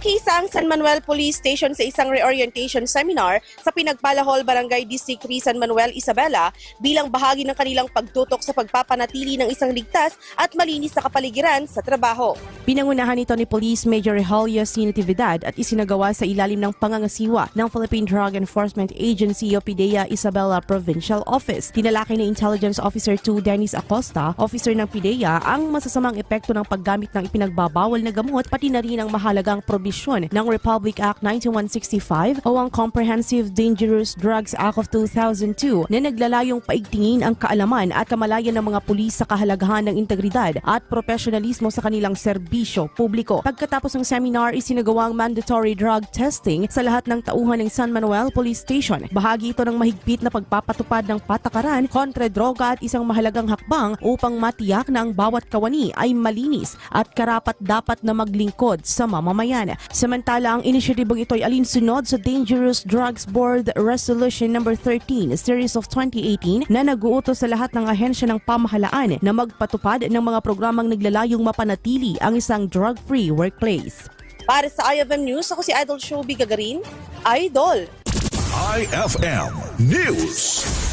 Nakisa ang San Manuel Police Station sa isang reorientation seminar sa Pinagbalahol, Barangay District 3, San Manuel, Isabela bilang bahagi ng kanilang pagtutok sa pagpapanatili ng isang ligtas at malinis na kapaligiran sa trabaho. Pinangunahan ito ni Police Major Helio C. Natividad at isinagawa sa ilalim ng pangangasiwa ng Philippine Drug Enforcement Agency o PDEA Isabela Provincial Office. Tinalakay ni Intelligence Officer 2 Dennis Acosta, officer ng PDEA, ang masasamang epekto ng paggamit ng ipinagbabawal na gamot pati na rin ang mahalagang probisyon ng Republic Act 9165 o ang Comprehensive Dangerous Drugs Act of 2002 na naglalayong paigtingin ang kaalaman at kamalayan ng mga pulis sa kahalagahan ng integridad at profesionalismo sa kanilang serbisyo publiko. Pagkatapos ng seminar, isinagawang mandatory drug testing sa lahat ng tauhan ng San Manuel Police Station. Bahagi ito ng mahigpit na pagpapatupad ng patakaran kontra droga at isang mahalagang hakbang upang matiyak na ang bawat kawani ay malinis at karapat-dapat na maglingkod sa mamamayan. Samantala, ang inisyatibong ito ay alinsunod sa Dangerous Drugs Board Resolution No. 13 Series of 2018 na nag-uutos sa lahat ng ahensya ng pamahalaan na magpatupad ng mga programang naglalayong mapanatili ang isang drug-free workplace. Para sa IFM News, ako si Idol Shobi Gagarin. Idol! IFM News.